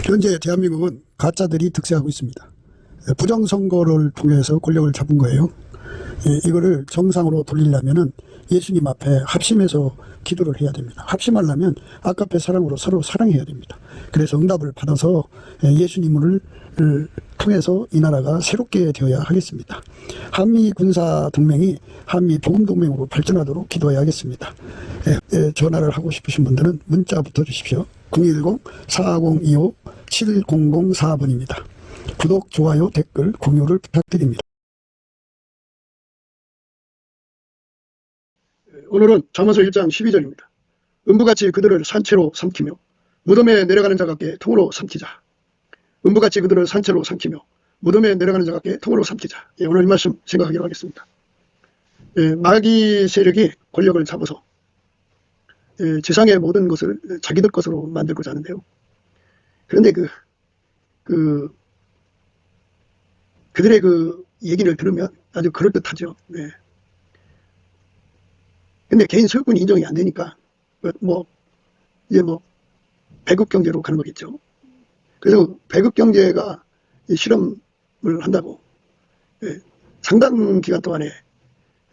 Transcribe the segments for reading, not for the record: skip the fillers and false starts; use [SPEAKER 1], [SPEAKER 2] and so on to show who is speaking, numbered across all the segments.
[SPEAKER 1] 현재 대한민국은 가짜들이 득세하고 있습니다. 부정선거를 통해서 권력을 잡은 거예요. 이거를 정상으로 돌리려면 예수님 앞에 합심해서 기도를 해야 됩니다. 합심하려면 아까페 사랑으로 서로 사랑해야 됩니다. 그래서 응답을 받아서 예수님을 통해서 이 나라가 새롭게 되어야 하겠습니다. 한미 군사 동맹이 한미 보험 동맹으로 발전하도록 기도해야 하겠습니다. 전화를 하고 싶으신 분들은 문자 붙여주십시오. 010-4025-7004번입니다. 구독, 좋아요, 댓글, 공유를 부탁드립니다.
[SPEAKER 2] 오늘은 잠언서 1장 12절입니다. 음부같이 그들을 산채로 삼키며 무덤에 내려가는 자 같게 통으로 삼키자. 음부같이 그들을 산채로 삼키며 무덤에 내려가는 자 같게 통으로 삼키자. 오늘 이 말씀 생각하기로 하겠습니다. 마귀 세력이 권력을 잡아서 지상의 모든 것을 자기들 것으로 만들고자 하는데요. 그런데 그들의 그 얘기를 들으면 아주 그럴듯하죠. 근데 개인 소유권이 인정이 안 되니까 이제 배급 경제로 가는 거겠죠. 그래서 배급 경제가 실험을 한다고 상당 기간 동안에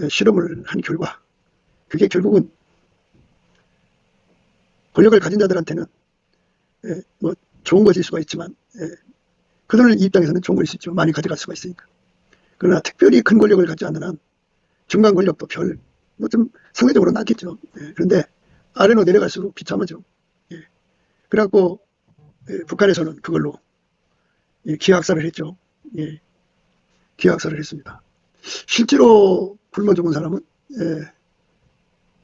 [SPEAKER 2] 실험을 한 결과 그게 결국은 권력을 가진 자들한테는 좋은 것일 수가 있지만 그들 입장에서는 좋은 것일 수 있죠. 많이 가져갈 수가 있으니까. 그러나 특별히 큰 권력을 갖지 않는 한 중간 권력도 좀 상대적으로 낮겠죠. 그런데 아래로 내려갈수록 비참하죠. 그래갖고 북한에서는 그걸로 기하학살을 했죠. 기하학살을 했습니다. 실제로 굶어 죽은 사람은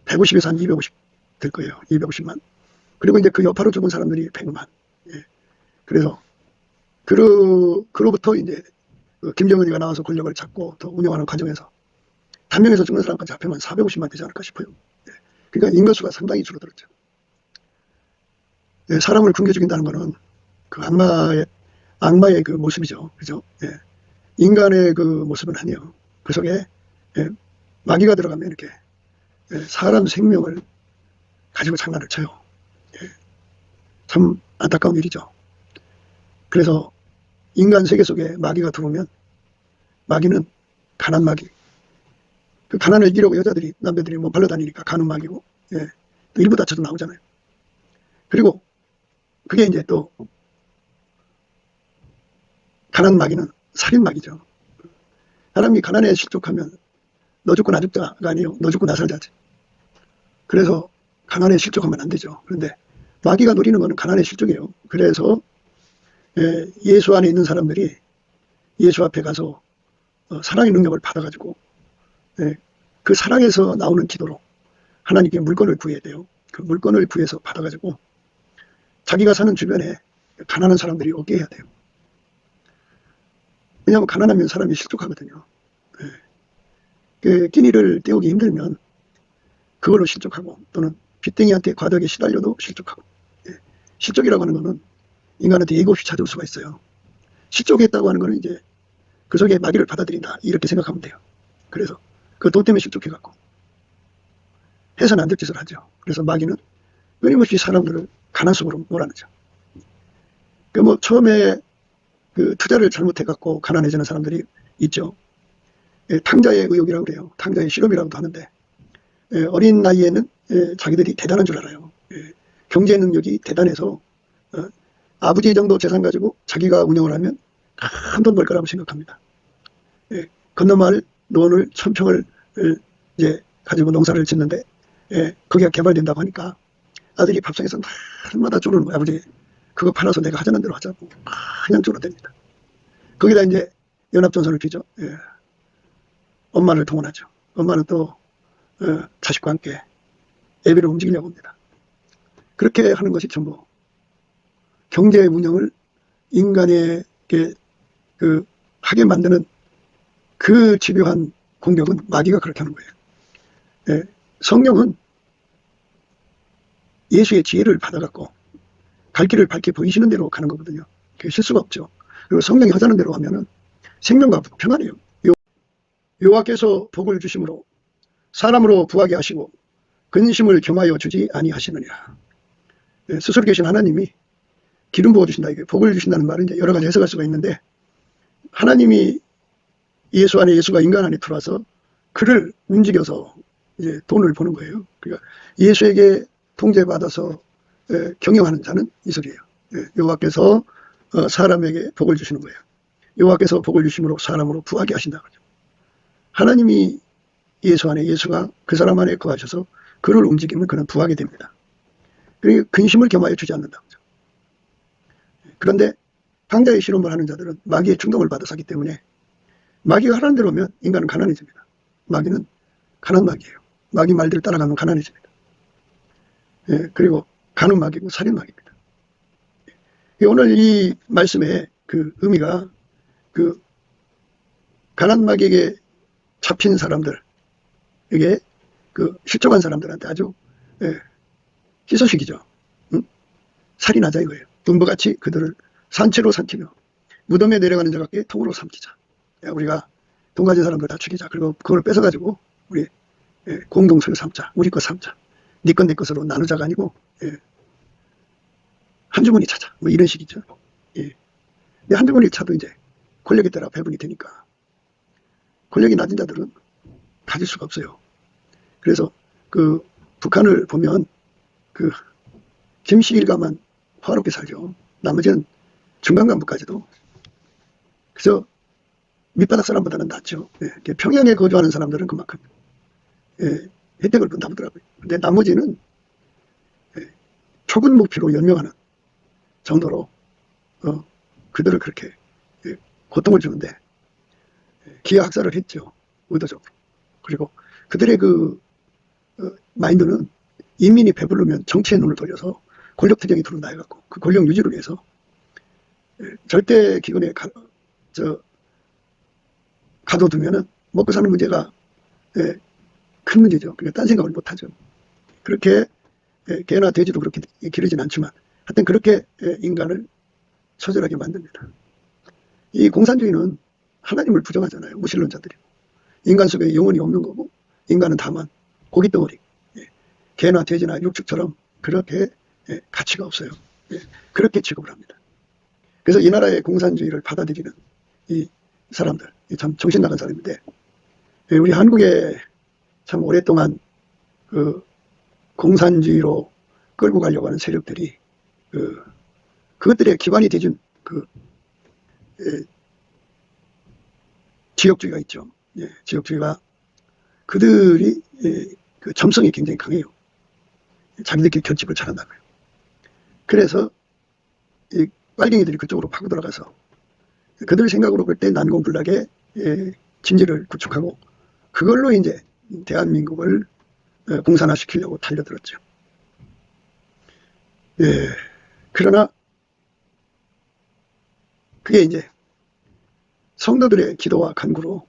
[SPEAKER 2] 150에서 한 250 될 거예요. 250만. 그리고 이제 그 여파로 죽은 사람들이 100만. 그래서 그로부터 이제 김정은이가 나와서 권력을 잡고 더 운영하는 과정에서 단명에서 죽는 사람까지 합하면 450만 되지 않을까 싶어요. 그러니까 인구수가 상당히 줄어들었죠. 사람을 굶겨 죽인다는 것은 그 악마의 그 모습이죠. 그죠? 인간의 그 모습은 아니에요. 그 속에 마귀가 들어가면 이렇게 사람 생명을 가지고 장난을 쳐요. 참 안타까운 일이죠. 그래서 인간 세계 속에 마귀가 들어오면 마귀는 가난 마귀. 그 가난을 이기려고 여자들이 남자들이 발로 다니니까 가난 마귀고 또 일부 다쳐도 나오잖아요. 그리고 그게 이제 또 가난 마귀는 살인 마귀죠. 사람이 가난에 실족하면 너 죽고 나 죽자가 아니에요. 너 죽고 나 살자지. 그래서 가난에 실족하면 안 되죠. 그런데 마귀가 노리는 것은 가난의 실족이에요. 그래서 예수 안에 있는 사람들이 예수 앞에 가서 사랑의 능력을 받아가지고 그 사랑에서 나오는 기도로 하나님께 물건을 구해야 돼요. 그 물건을 구해서 받아가지고 자기가 사는 주변에 가난한 사람들이 오게 해야 돼요. 왜냐하면 가난하면 사람이 실족하거든요. 그 끼니를 때우기 힘들면 그걸로 실족하고 또는 빚쟁이한테 과도하게 시달려도 실족하고. 실족이라고 하는 것은 인간한테 예고 없이 찾아올 수가 있어요. 실족했다고 하는 것은 이제 그 속에 마귀를 받아들인다 이렇게 생각하면 돼요. 그래서 그 돈 때문에 실족해갖고 해서는 안 될 짓을 하죠. 그래서 마귀는 끊임없이 사람들을 가난 속으로 몰아넣죠. 처음에 그 투자를 잘못해갖고 가난해지는 사람들이 있죠. 탕자의 의욕이라고 그래요. 탕자의 실험이라고도 하는데 어린 나이에는 자기들이 대단한 줄 알아요. 경제 능력이 대단해서 아버지 정도 재산 가지고 자기가 운영을 하면 큰 돈 벌 거라고 생각합니다. 건너마을 논을 1000평을 이제 가지고 농사를 짓는데 거기가 개발된다고 하니까 아들이 밥상에서 날마다 쪼르는 거야. 아버지 그거 팔아서 내가 하자는 대로 하자고 그냥 쪼르댑니다. 거기다 이제 연합전선을 피죠. 엄마를 동원하죠. 엄마는 또 자식과 함께 예배를 움직이려고 합니다. 그렇게 하는 것이 전부 경제 운영을 인간에게 하게 만드는 그 집요한 공격은 마귀가 그렇게 하는 거예요. 성령은 예수의 지혜를 받아갖고 갈 길을 밝게 보이시는 대로 가는 거거든요. 그게 실수가 없죠. 그리고 성령이 하자는 대로 하면은 생명과 평안해요. 여호와께서 복을 주심으로 사람으로 부하게 하시고 근심을 겸하여 주지 아니하시느니라. 스스로 계신 하나님이 기름 부어 주신다, 이게 복을 주신다는 말은 이제 여러 가지 해석할 수가 있는데, 하나님이 예수 안에, 예수가 인간 안에 들어와서 그를 움직여서 이제 돈을 버는 거예요. 그러니까 예수에게 통제받아서 경영하는 자는 이 소리예요. 여호와께서 사람에게 복을 주시는 거예요. 여호와께서 복을 주심으로 사람으로 부하게 하신다. 하나님이 예수 안에, 예수가 그 사람 안에 거하셔서 그를 움직이면 그는 부하게 됩니다. 그러니까 근심을 겸하여 주지 않는다. 그런데 방자의 실험을 하는 자들은 마귀의 충동을 받아서 하기 때문에 마귀가 하라는 대로 하면 인간은 가난해집니다. 마귀는 가난 마귀예요. 마귀 말대로 따라가면 가난해집니다. 그리고 가는 마귀고 살인 마귀입니다. 오늘 이 말씀의 그 의미가 그 가난 마귀에게 잡힌 사람들, 이게 그 실족한 사람들한테 아주 희소식이죠. 살인하자 이거예요. 눈보같이 그들을 산채로 삼키며 무덤에 내려가는 자 같게 통으로 삼키자. 우리가 돈 가진 사람들 다 죽이자. 그리고 그걸 뺏어가지고 우리 공동 소유 삼자. 우리 거 삼자. 네 건 내 것으로 나누자가 아니고 한 주머니 차자. 뭐 이런 식이죠. 한 주머니 차도 이제 권력에 따라 배분이 되니까 권력이 낮은 자들은 가질 수가 없어요. 그래서 그 북한을 보면 그 김시일가만 화롭게 살죠. 나머지는 중간 간부까지도. 그래서 밑바닥 사람보다는 낫죠. 평양에 거주하는 사람들은 그만큼 혜택을 본다 보더라고요. 근데 나머지는 초근 목표로 연명하는 정도로 그들을 그렇게 고통을 주는데 기하 학살을 했죠. 의도적으로. 그리고 그들의 그 마인드는 인민이 배부르면 정치에 눈을 돌려서 권력 투쟁이 들어온다 해갖고 그 권력 유지를 위해서 절대 기근에 가둬두면은 먹고 사는 문제가 큰 문제죠. 그러니까 딴 생각을 못 하죠. 그렇게 개나 돼지도 그렇게 기르진 않지만 하여튼 그렇게 인간을 처절하게 만듭니다. 이 공산주의는 하나님을 부정하잖아요. 무신론자들이고. 인간 속에 영혼이 없는 거고 인간은 다만 고깃덩어리, 개나 돼지나 육축처럼 그렇게 가치가 없어요. 그렇게 취급을 합니다. 그래서 이 나라의 공산주의를 받아들이는 이 사람들, 참 정신 나간 사람인데, 우리 한국에 참 오랫동안 그 공산주의로 끌고 가려고 하는 세력들이 그것들의 기반이 되준 그 지역주의가 있죠. 지역주의가 그들이 그 점성이 굉장히 강해요. 자기들끼리 결집을 잘한다고요. 그래서 이 빨갱이들이 그쪽으로 파고 들어가서 그들 생각으로 볼 때 난공불락의 진지를 구축하고 그걸로 이제 대한민국을 공산화시키려고 달려들었죠. 그러나 그게 이제 성도들의 기도와 간구로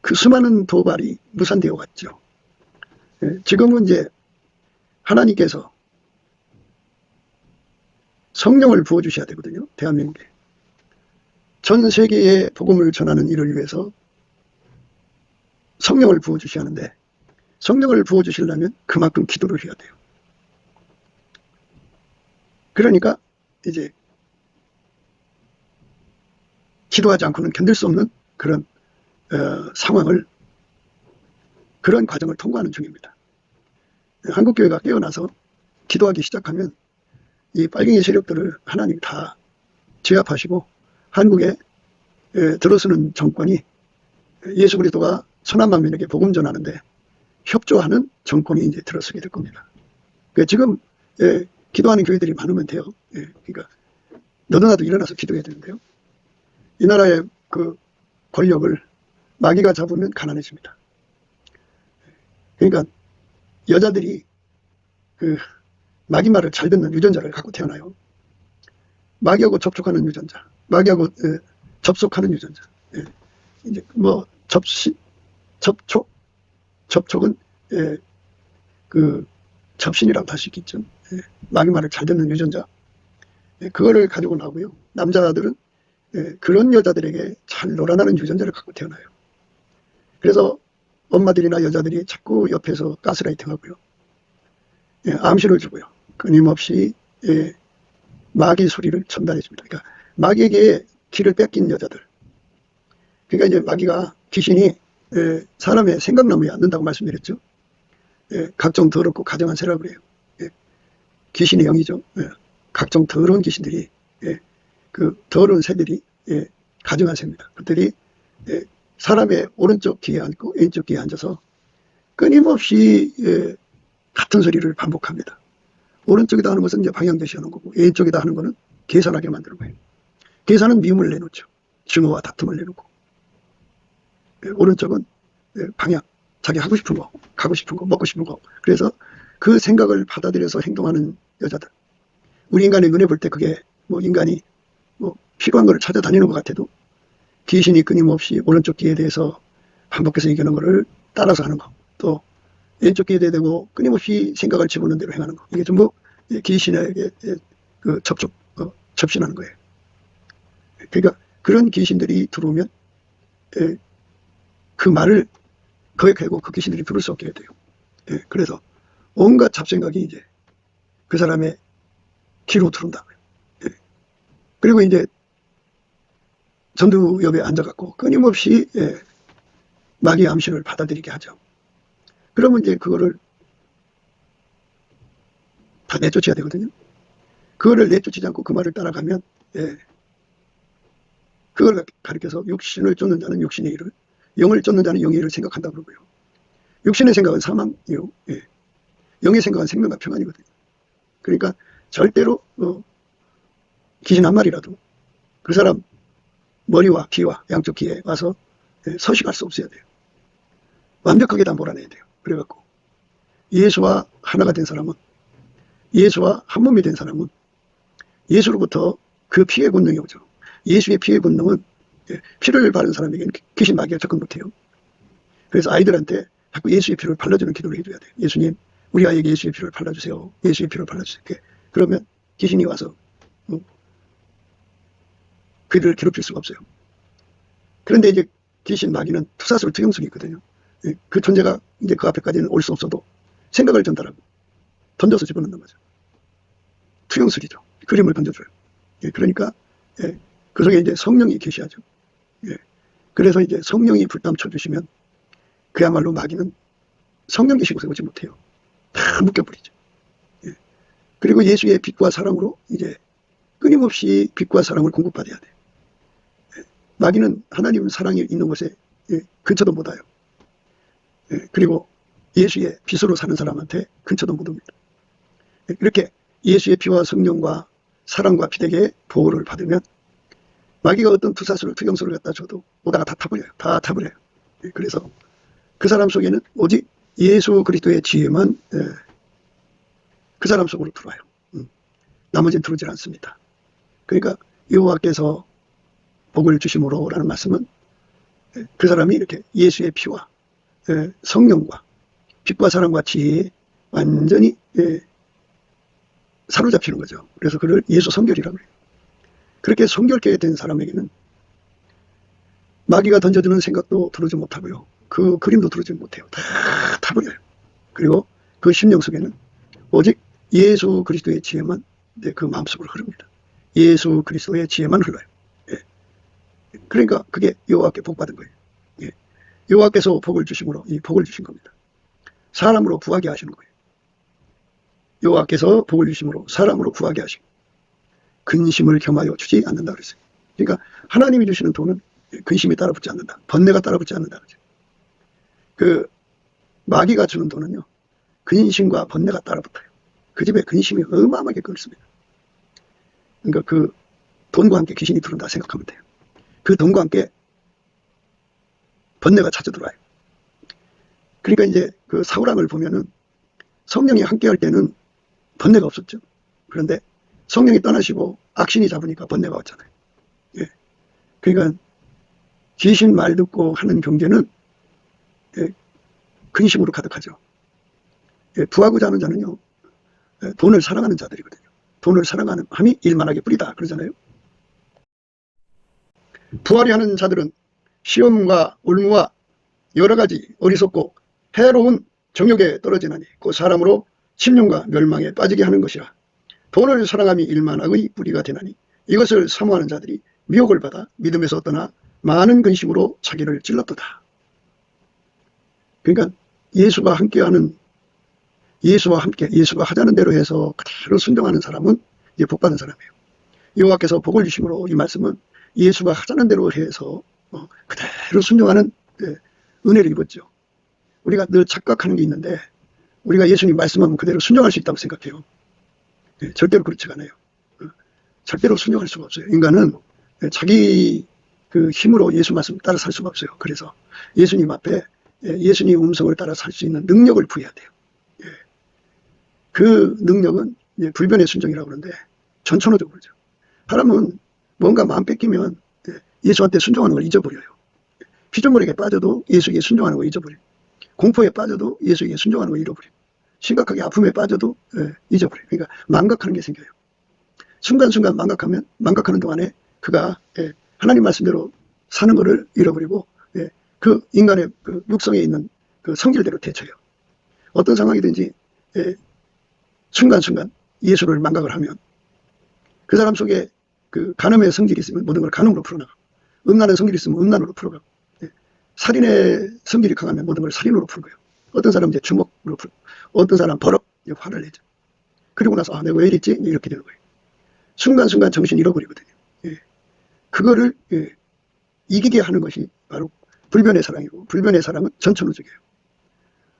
[SPEAKER 2] 그 수많은 도발이 무산되어 갔죠. 지금은 이제 하나님께서 성령을 부어주셔야 되거든요. 대한민국에. 전 세계에 복음을 전하는 일을 위해서 성령을 부어주셔야 하는데 성령을 부어주시려면 그만큼 기도를 해야 돼요. 그러니까 이제 기도하지 않고는 견딜 수 없는 그런 상황을, 그런 과정을 통과하는 중입니다. 한국교회가 깨어나서 기도하기 시작하면 이 빨갱이 세력들을 하나님 다 제압하시고 한국에 들어서는 정권이 예수 그리스도가 선한 만민에게 복음 전하는데 협조하는 정권이 이제 들어서게 될 겁니다. 그러니까 지금 기도하는 교회들이 많으면 돼요. 그러니까 너도나도 일어나서 기도해야 되는데요. 이 나라의 그 권력을 마귀가 잡으면 가난해집니다. 그러니까 여자들이 그 마귀 말을 잘 듣는 유전자를 갖고 태어나요. 마귀하고 접촉하는 유전자, 마귀하고 접속하는 유전자. 이제 뭐 접촉은 그 접신이라고 할 수 있겠죠. 마귀 말을 잘 듣는 유전자. 그거를 가지고 나오고요. 남자들은 그런 여자들에게 잘 놀아나는 유전자를 갖고 태어나요. 그래서 엄마들이나 여자들이 자꾸 옆에서 가스라이팅 하고요. 암시를 주고요. 끊임없이 마귀 소리를 전달해 줍니다. 그러니까 마귀에게 길을 뺏긴 여자들. 그러니까 이제 마귀가 귀신이 사람의 생각나무에 앉는다고 말씀드렸죠. 각종 더럽고 가정한 세라고 그래요. 귀신의 영이죠. 각종 더러운 귀신들이 그 더러운 새들이 가정한 새입니다. 그들이 사람의 오른쪽 귀에 앉고 왼쪽 귀에 앉아서 끊임없이 같은 소리를 반복합니다. 오른쪽에다 하는 것은 이제 방향 제시하는 거고 왼쪽에다 하는 것은 계산하게 만드는 거예요. 계산은 미움을 내놓죠. 증오와 다툼을 내놓고 오른쪽은 방향, 자기 하고 싶은 거, 가고 싶은 거, 먹고 싶은 거. 그래서 그 생각을 받아들여서 행동하는 여자들. 우리 인간의 눈에 볼 때 그게 뭐 인간이 뭐 필요한 걸 찾아다니는 것 같아도 귀신이 끊임없이 오른쪽 귀에 대해서 반복해서 얘기하는 거를 따라서 하는 거. 또 왼쪽 귀에 대고 끊임없이 생각을 집어넣는 대로 행하는 거. 이게 전부 귀신에게 그 접신하는 거예요. 그러니까 그런 귀신들이 들어오면 그 말을 거에 개고 그 귀신들이 들을 수 없게 돼요. 그래서 온갖 잡생각이 이제 그 사람의 귀로 들어온다고요. 그리고 이제 전두 옆에 앉아갖고 끊임없이 마귀의 암시를 받아들이게 하죠. 그러면 이제 그거를 다 내쫓아야 되거든요. 그거를 내쫓지 않고 그 말을 따라가면 그걸 가리켜서 육신을 쫓는 자는 육신의 일을, 영을 쫓는 자는 영의 일을 생각한다고 그러고요. 육신의 생각은 사망이요. 영의 생각은 생명과 평안이거든요. 그러니까 절대로 귀신 한 마리라도 그 사람 머리와 귀와 양쪽 귀에 와서 서식할 수 없어야 돼요. 완벽하게 다 몰아내야 돼요. 그래갖고 예수와 하나가 된 사람은, 예수와 한 몸이 된 사람은 예수로부터 그 피의 권능이 오죠. 예수의 피의 권능은 피를 바른 사람에게는 귀신 마귀가 접근 못해요. 그래서 아이들한테 자꾸 예수의 피를 발라주는 기도를 해줘야 돼요. 예수님, 우리 아이에게 예수의 피를 발라주세요. 예수의 피를 발라주세요. 그러면 귀신이 와서 그들을 괴롭힐 수가 없어요. 그런데 이제 귀신 마귀는 투사술 투영술이 있거든요. 그 존재가 이제 그 앞에까지는 올 수 없어도 생각을 전달하고 던져서 집어넣는 거죠. 투영술이죠. 그림을 던져줘요. 그러니까 그 속에 이제 성령이 계시하죠. 그래서 이제 성령이 불담 쳐주시면 그야말로 마귀는 성령 계신 곳에 오지 못해요. 다 묶여버리죠. 그리고 예수의 빛과 사랑으로 이제 끊임없이 빛과 사랑을 공급받아야 돼요. 마귀는 하나님 사랑이 있는 곳에 근처도 못 와요. 그리고 예수의 빛으로 사는 사람한테 근처도 못 옵니다. 이렇게 예수의 피와 성령과 사랑과 빛에게 보호를 받으면 마귀가 어떤 투사수를 투경수를 갖다 줘도 오다가 다 타버려요. 다 타버려요. 그래서 그 사람 속에는 오직 예수 그리스도의 지혜만 그 사람 속으로 들어와요. 나머지는 들어오질 않습니다. 그러니까 여호와께서 복을 주심으로 라는 말씀은 그 사람이 이렇게 예수의 피와 성령과 빛과 사랑과 지혜에 완전히 사로잡히는 거죠. 그래서 그를 예수 성결이라고 해요. 그렇게 성결케 된 사람에게는 마귀가 던져주는 생각도 들어오지 못하고요. 그 그림도 들어오지 못해요. 다 타버려요. 그리고 그 심령 속에는 오직 예수 그리스도의 지혜만 그 마음속으로 흐릅니다. 예수 그리스도의 지혜만 흘러요. 그러니까 그게 여호와께 복 받은 거예요. 여호와께서 복을 주심으로 이 복을 주신 겁니다. 사람으로 구하게 하시는 거예요. 여호와께서 복을 주심으로 사람으로 구하게 하시고 근심을 겸하여 주지 않는다 그랬어요. 그러니까 하나님이 주시는 돈은 근심이 따라붙지 않는다. 번뇌가 따라붙지 않는다 그랬어요. 그 마귀가 주는 돈은요, 근심과 번뇌가 따라붙어요. 그 집에 근심이 어마어마하게 끓습니다. 그러니까 그 돈과 함께 귀신이 들어온다 생각하면 돼요. 그 돈과 함께 번뇌가 찾아 들어와요. 그러니까 이제 그 사울왕을 보면은 성령이 함께 할 때는 번뇌가 없었죠. 그런데 성령이 떠나시고 악신이 잡으니까 번뇌가 왔잖아요. 그러니까 귀신 말 듣고 하는 경제는 근심으로 가득하죠. 부하고자 하는 자는요, 돈을 사랑하는 자들이거든요. 돈을 사랑하는 함이 일만하게 뿌리다 그러잖아요. 부하려 하는 자들은 시험과 올무와 여러 가지 어리석고 해로운 정욕에 떨어지나니 그 사람으로 심령과 멸망에 빠지게 하는 것이라. 돈을 사랑함이 일만악의 뿌리가 되나니 이것을 사모하는 자들이 미혹을 받아 믿음에서 떠나 많은 근심으로 자기를 찔렀도다. 그러니까 예수와 함께하는, 예수와 함께 예수가 하자는 대로 해서 그대로 순종하는 사람은 이제 복받은 사람이에요. 여호와께서 복을 주심으로 이 말씀은 예수가 하자는 대로 해서 그대로 순종하는 은혜를 입었죠. 우리가 늘 착각하는 게 있는데 우리가 예수님 말씀하면 그대로 순종할 수 있다고 생각해요. 절대로 그렇지가 않아요. 절대로 순종할 수가 없어요. 인간은 자기 그 힘으로 예수 말씀 따라 살 수가 없어요. 그래서 예수님 앞에 예수님 음성을 따라 살 수 있는 능력을 부여해야 돼요. 그 능력은 불변의 순종이라고 그러는데 전천후적으로죠. 사람은 뭔가 마음 뺏기면 예수한테 순종하는 걸 잊어버려요. 피조물에게 빠져도 예수에게 순종하는 걸 잊어버려요. 공포에 빠져도 예수에게 순종하는 걸 잃어버려요. 심각하게 아픔에 빠져도 잊어버려요. 그러니까 망각하는 게 생겨요. 순간순간 망각하는 동안에 그가 하나님 말씀대로 사는 것을 잃어버리고 그 인간의 그 육성에 있는 그 성질대로 대처해요. 어떤 상황이든지 순간순간 예수를 망각을 하면 그 사람 속에 그 간음의 성질이 있으면 모든 걸 간음으로 풀어나가고, 음란의 성질이 있으면 음란으로 풀어가고, 살인의 성질이 강하면 모든 걸 살인으로 풀고요. 어떤 사람은 이제 주먹으로 풀고, 어떤 사람은 버럭 화를 내죠. 그리고 나서 내가 왜 이랬지? 이렇게 되는 거예요. 순간순간 정신 잃어버리거든요. 그거를 이기게 하는 것이 바로 불변의 사랑이고, 불변의 사랑은 전천후적이에요.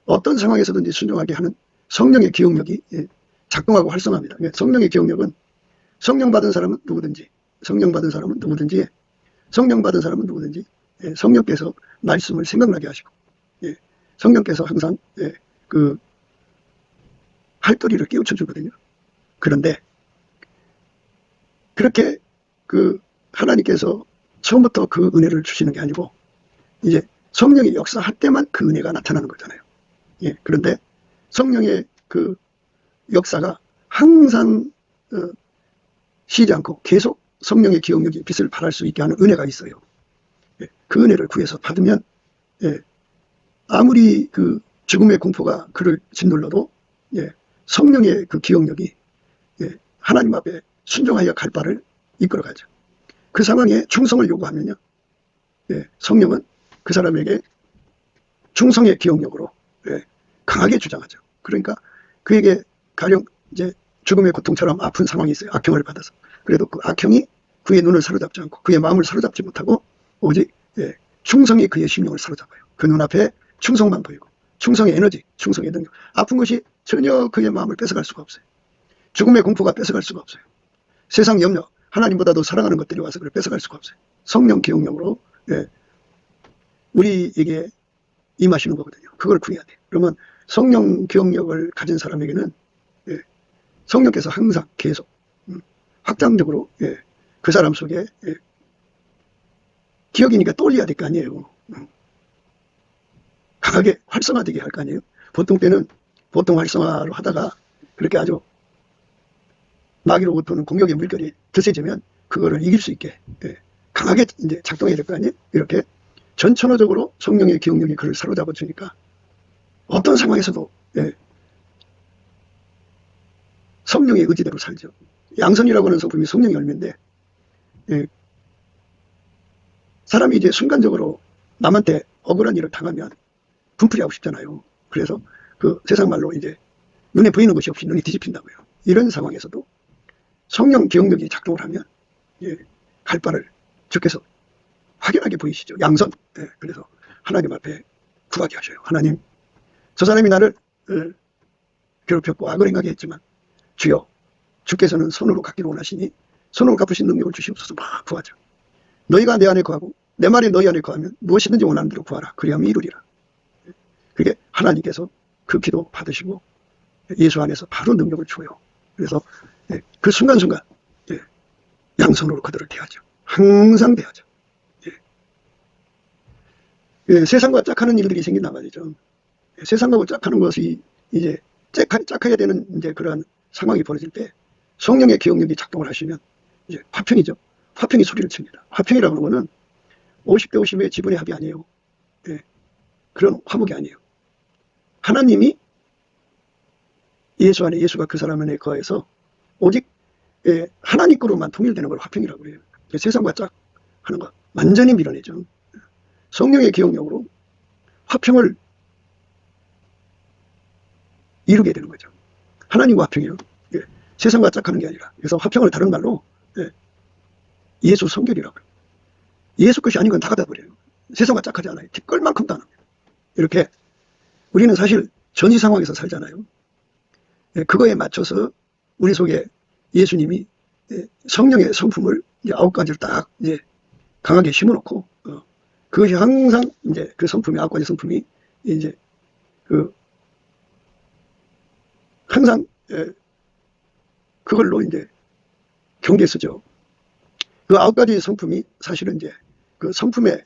[SPEAKER 2] 어떤 상황에서든지 순종하게 하는 성령의 기억력이 작동하고 활성화합니다. 성령의 기억력은 성령 받은 사람은 누구든지 성령께서 말씀을 생각나게 하시고, 성령께서 항상 그 할도리를 깨우쳐 주거든요. 그런데 그렇게 그 하나님께서 처음부터 그 은혜를 주시는 게 아니고 이제 성령이 역사할 때만 그 은혜가 나타나는 거잖아요. 그런데 성령의 그 역사가 항상 쉬지 않고 계속 성령의 기억력이 빛을 발할 수 있게 하는 은혜가 있어요. 그 은혜를 구해서 받으면 아무리 그 죽음의 공포가 그를 짓눌러도 성령의 그 기억력이 하나님 앞에 순종하여 갈 바를 이끌어가죠. 그 상황에 충성을 요구하면요, 성령은 그 사람에게 충성의 기억력으로 강하게 주장하죠. 그러니까 그에게 가령 이제 죽음의 고통처럼 아픈 상황이 있어요. 악형을 받아서. 그래도 그 악형이 그의 눈을 사로잡지 않고 그의 마음을 사로잡지 못하고 오직 충성이 그의 심령을 사로잡아요. 그 눈앞에 충성만 보이고, 충성의 에너지, 충성의 능력. 아픈 것이 전혀 그의 마음을 뺏어갈 수가 없어요. 죽음의 공포가 뺏어갈 수가 없어요. 세상 염려, 하나님보다도 사랑하는 것들이 와서 그걸 뺏어갈 수가 없어요. 성령 기억력으로 우리에게 임하시는 거거든요. 그걸 구해야 돼요. 그러면 성령 기억력을 가진 사람에게는 성령께서 항상 계속 확장적으로 그 사람 속에 기억이니까 떠올려야 될 거 아니에요. 강하게 활성화되게 할 거 아니에요. 보통 활성화로 하다가 그렇게 아주 마귀로부터는 공격의 물결이 드세지면 그거를 이길 수 있게 강하게 이제 작동해야 될 거 아니에요. 이렇게 전천후적으로 성령의 기억력이 그를 사로잡아 주니까 어떤 상황에서도 성령의 의지대로 살죠. 양선이라고 하는 성품이 성령의 열매인데 사람이 이제 순간적으로 남한테 억울한 일을 당하면 분풀이하고 싶잖아요. 그래서 그 세상 말로 이제 눈에 보이는 것이 없이 눈이 뒤집힌다고요. 이런 상황에서도 성령 기억력이 작동을 하면 갈 바를 주께서 확연하게 보이시죠. 양선. 그래서 하나님 앞에 구하게 하셔요. 하나님, 저 사람이 나를 괴롭혔고 악을 행하게 했지만 주여, 주께서는 손으로 갚기를 원하시니 손으로 갚으신 능력을 주시옵소서. 막 구하죠. 너희가 내 안에 거하고 내 말이 너희 안에 거하면 무엇이든지 원하는 대로 구하라. 그리하면 이루리라. 그게 하나님께서 그 기도 받으시고 예수 안에서 바로 능력을 줘요. 그래서 그 순간순간 양손으로 그들을 대하죠. 항상 대하죠. 세상과 짝하는 일들이 생긴단 말이죠. 세상과 짝하는 것이 이제 짝하게 되는 이제 그러한 상황이 벌어질 때 성령의 기억력이 작동을 하시면 이제 화평이죠. 화평이 소리를 칩니다. 화평이라고 하는 거는 50대 50의 지분의 합이 아니에요. 그런 화목이 아니에요. 하나님이 예수 안에, 예수가 그 사람 안에 거해서 오직 하나님 거로만 통일되는 걸 화평이라고 그래요. 세상과 짝 하는 거 완전히 밀어내죠. 성령의 기억력으로 화평을 이루게 되는 거죠. 하나님과 화평이요. 세상과 짝하는 게 아니라. 그래서 화평을 다른 말로 예수 성결이라고 해요. 예수 것이 아닌 건 다 갖다 버려요. 세상과 짝하지 않아요. 뒷걸만큼도 안 합니다. 이렇게 우리는 사실 전시 상황에서 살잖아요. 그거에 맞춰서 우리 속에 예수님이 성령의 성품을 이제 9가지를 딱 이제 강하게 심어놓고 그것이 항상 이제 그 성품이 9가지 성품이 이제 항상 그걸로 이제 경계에 쓰죠. 그 9가지 성품이 사실은 이제 그 성품의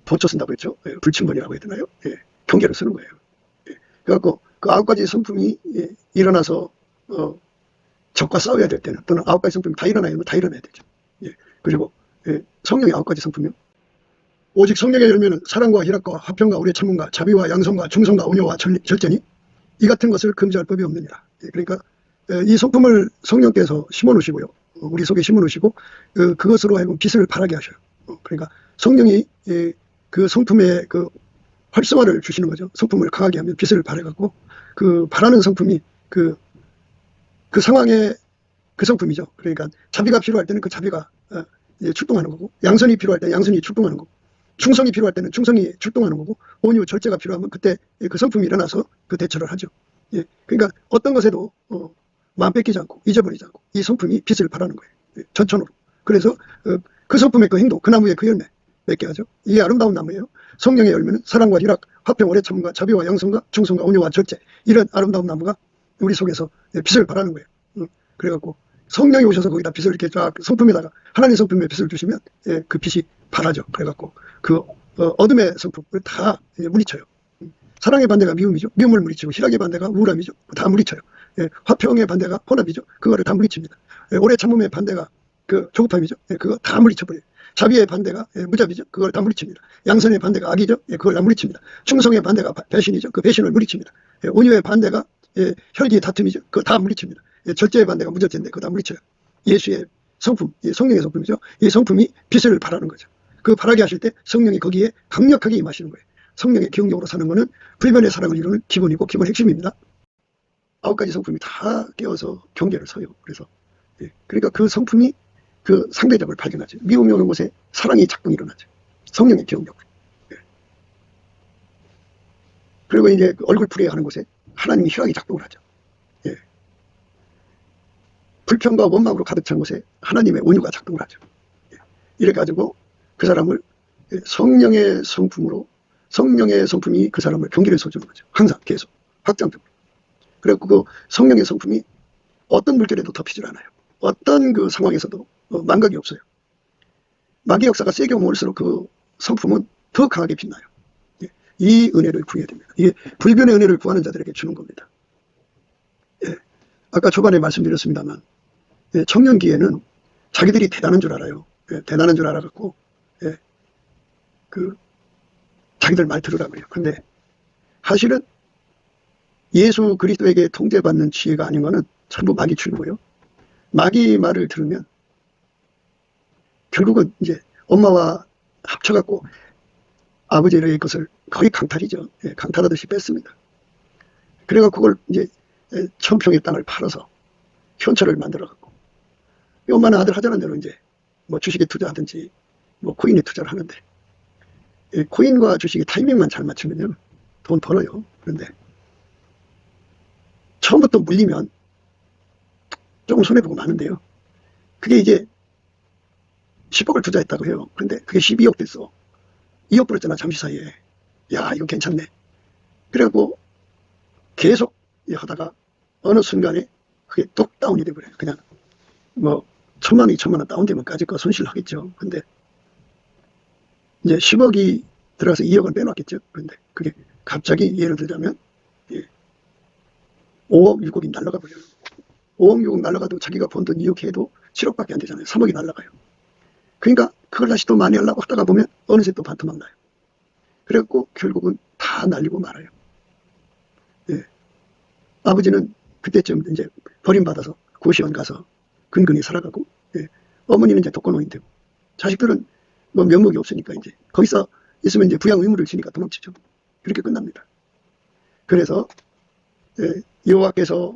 [SPEAKER 2] 도쳐 쓴다고 했죠. 불침번이라고 해야 되나요? 경계를 쓰는 거예요. 그래갖고 그 9가지 성품이 일어나서 적과 싸워야 될 때는 또는 9가지 성품이 다 일어나야 되면 다 일어나야 되죠. 그리고 성령의 9가지 성품이요. 오직 성령의 열매는 사랑과 희락과 화평과 우리의 참음과 자비와 양성과 충성과 온유와 절제니 이 같은 것을 금지할 법이 없느니라. 그러니까 이 성품을 성령께서 심어놓으시고요. 우리 속에 심어놓으시고 그것으로 하여금 빛을 발하게 하셔요. 그러니까 성령이 그 성품의 그 활성화를 주시는 거죠. 성품을 강하게 하면 빛을 발해갖고 그 발하는 성품이 그 상황의 그 성품이죠. 그러니까 자비가 필요할 때는 그 자비가 출동하는 거고, 양선이 필요할 때는 양선이 출동하는 거고, 충성이 필요할 때는 충성이 출동하는 거고, 온유 절제가 필요하면 그때 그 성품이 일어나서 그 대처를 하죠. 그러니까 어떤 것에도 마음 뺏기지 않고 잊어버리지 않고 이 성품이 빛을 발하는 거예요. 전천으로. 그래서 그 성품의 그 행동, 그 나무의 그 열매 맺게 하죠. 이게 아름다운 나무예요. 성령의 열매는 사랑과 희락, 화평, 오래 참음과 자비와 양성과 충성과 온유와 절제, 이런 아름다운 나무가 우리 속에서 빛을 발하는 거예요. 그래갖고 성령이 오셔서 거기다 빛을 이렇게 쫙 성품에다가 하나님 성품에 빛을 주시면 그 빛이 발하죠. 그래갖고 그 어둠의 성품을 다 물리쳐요. 사랑의 반대가 미움이죠. 미움을 물리치고, 희락의 반대가 우울함이죠. 다 물리쳐요. 화평의 반대가 혼합이죠. 그거를 다 물리칩니다. 오래 참음의 반대가 그 조급함이죠. 그거 다 물리쳐버려요. 자비의 반대가 무자비죠. 그걸 다 물리칩니다. 양선의 반대가 악이죠. 그걸 다 물리칩니다. 충성의 반대가 배신이죠. 그 배신을 물리칩니다. 온유의 반대가 혈기의 다툼이죠. 그거 다 물리칩니다. 절제의 반대가 무절제인데 그거 다 물리쳐요. 예수의 성품, 성령의 성품이죠. 이 성품이 빛을 발하는 거죠. 그 발하게 하실 때 성령이 거기에 강력하게 임하시는 거예요. 성령의 기억력으로 사는 것은 불변의 사랑을 이루는 기본이고 기본 핵심입니다. 9가지 성품이 다 깨어서 경계를 서요. 그래서 그러니까 그 성품이 그 상대적을 발견하죠. 미움이 오는 곳에 사랑이 작동이 일어나죠. 성령의 기억력. 그리고 이제 얼굴풀이에 하는 곳에 하나님의 희락이 작동을 하죠. 불평과 원망으로 가득 찬 곳에 하나님의 온유가 작동을 하죠. 이래 가지고 그 사람을 성령의 성품으로, 성령의 성품이 그 사람을 경계를 서주는 거죠. 항상 계속 확장적으로. 그리고 그 성령의 성품이 어떤 물결에도 덮이질 않아요. 어떤 그 상황에서도 망각이 없어요. 마귀 역사가 세게 오면 올수록 그 성품은 더 강하게 빛나요. 이 은혜를 구해야 됩니다. 이게 불변의 은혜를 구하는 자들에게 주는 겁니다. 아까 초반에 말씀드렸습니다만 청년기에는 자기들이 대단한 줄 알아요. 대단한 줄 알아갖고 그 자기들 말 들으라고 그래요. 근데 사실은 예수 그리스도에게 통제받는 지혜가 아닌 거는 전부 마귀 출구예요. 마귀 말을 들으면 결국은 이제 엄마와 합쳐갖고 아버지의 것을 거의 강탈이죠. 강탈하듯이 뺐습니다. 그래갖고 그걸 이제 1000평의 땅을 팔아서 현처를 만들어갖고 엄마는 아들 하자는 대로 이제 뭐 주식에 투자하든지 뭐 코인에 투자를 하는데 코인과 주식의 타이밍만 잘 맞추면요 돈 벌어요. 그런데 처음부터 물리면 조금 손해보고 마는데요. 그게 이제 10억을 투자했다고 해요. 근데 그게 12억 됐어. 2억 벌었잖아 잠시 사이에. 야 이거 괜찮네. 그래갖고 계속 하다가 어느 순간에 그게 뚝 다운이 돼버려요. 그냥 뭐 1000만 원 2000만 원 다운되면 까짓 거 손실하겠죠. 근데 이제 10억이 들어가서 2억을 빼놨겠죠. 그런데 그게 갑자기 예를 들자면 5억 6억이 날아가 버려요. 5억 6억 날아가도 자기가 번 돈 2억 해도 7억밖에 안 되잖아요. 3억이 날아가요. 그러니까 그걸 다시 또 많이 하려고 하다가 보면 어느새 또 반토막 나요. 그래갖고 결국은 다 날리고 말아요. 아버지는 그때쯤 이제 버림받아서 고시원 가서 근근히 살아가고, 예. 어머니는 이제 독거노인 되고, 자식들은 뭐 면목이 없으니까 이제 거기서 있으면 이제 부양 의무를 지니까 도망치죠. 그렇게 끝납니다. 그래서 예, 여호와께서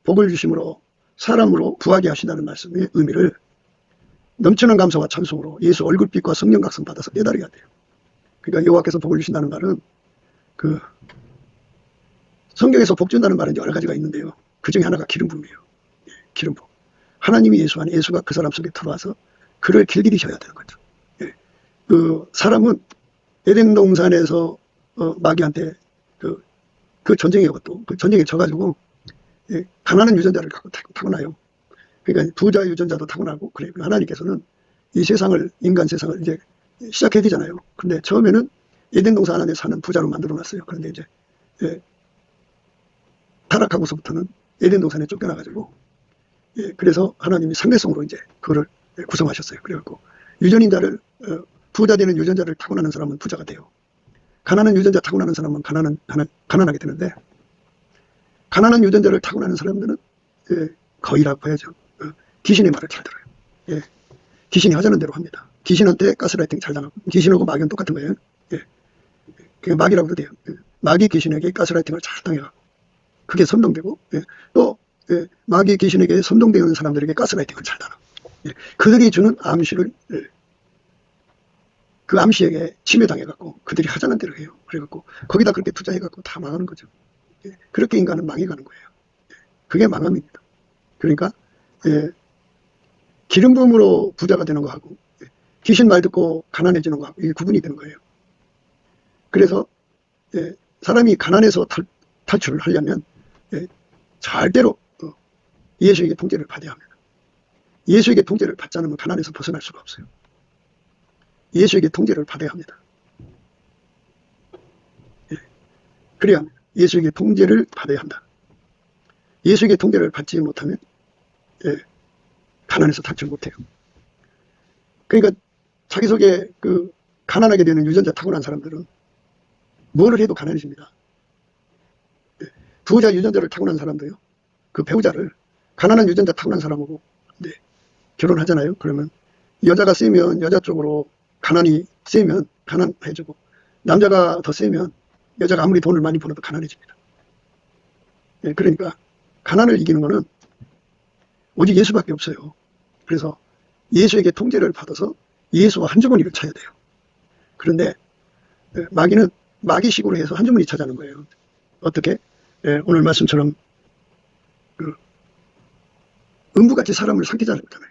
[SPEAKER 2] 복을 주심으로 사람으로 부하게 하신다는 말씀의 의미를 넘치는 감사와 찬송으로 예수 얼굴빛과 성령 각성 받아서 깨달아야 돼요. 그러니까 여호와께서 복을 주신다는 말은 그 성경에서 복 준다는 말은 여러 가지가 있는데요. 그 중에 하나가 기름 부음이에요. 예, 기름 부음. 하나님이 예수 안에 예수가 그 사람 속에 들어와서 그를 길들이셔야 되는 거죠. 예. 그 사람은 에덴 동산에서 마귀한테 그 전쟁에 것도 그 전쟁에 져가지고 예, 가난한 유전자를 갖고 타고나요. 그러니까 부자 유전자도 타고나고 그래요. 하나님께서는 이 세상을 인간 세상을 이제 시작해야 되잖아요. 근데 처음에는 에덴 동산 안에 사는 부자로 만들어놨어요. 그런데 이제 예, 타락하고서부터는 에덴 동산에 쫓겨나가지고 예, 그래서 하나님이 상대성으로 이제 그거를 구성하셨어요. 그래갖고 유전인자를 부자 되는 유전자를 타고나는 사람은 부자가 돼요. 가난한 유전자 타고나는 사람은 가난하게 되는데 가난한 유전자를 타고나는 사람들은 예, 거의라고 해야죠. 귀신의 말을 잘 들어요. 예, 귀신이 하자는 대로 합니다. 귀신한테 가스라이팅 잘 당하고 귀신하고 마귀는 똑같은 거예요. 예, 그게 마귀라고 그러대요. 예, 마귀 귀신에게 가스라이팅을 잘 당해가고 그게 선동되고 예, 또 예, 마귀 귀신에게 선동되는 사람들에게 가스라이팅을 잘 당하고 예, 그들이 주는 암시를 예, 그 암시에게 침해당해갖고 그들이 하자는 대로 해요. 그래갖고 거기다 그렇게 투자해갖고 다 망하는 거죠. 예, 그렇게 인간은 망해가는 거예요. 예, 그게 망함입니다. 그러니까 예, 기름 부음으로 부자가 되는 거하고 예, 귀신 말 듣고 가난해지는 거하고 이게 구분이 되는 거예요. 그래서 예, 사람이 가난해서 탈출을 하려면 예, 절대로 예수에게 통제를 받아야 합니다. 예수에게 통제를 받지 않으면 가난에서 벗어날 수가 없어요. 예수에게 통제를 받아야 합니다. 예, 그래야 합니다. 예수에게 통제를 받아야 한다. 예수에게 통제를 받지 못하면 예, 가난해서 탈출 못해요. 그러니까 자기 속에 그 가난하게 되는 유전자 타고난 사람들은 뭐를 해도 가난해집니다. 예, 부자 유전자를 타고난 사람도요. 그 배우자를 가난한 유전자 타고난 사람하고 네, 결혼하잖아요. 그러면 여자가 세면 여자 쪽으로 가난이 세면 가난해지고 남자가 더 세면 여자가 아무리 돈을 많이 벌어도 가난해집니다. 예, 그러니까 가난을 이기는 거는 오직 예수밖에 없어요. 그래서 예수에게 통제를 받아서 예수와 한 주머니를 쳐야 돼요. 그런데 마귀는 마귀식으로 해서 한 주머니 차자는 거예요. 어떻게? 예, 오늘 말씀처럼 그 음부같이 사람을 삼키자는 거잖아요.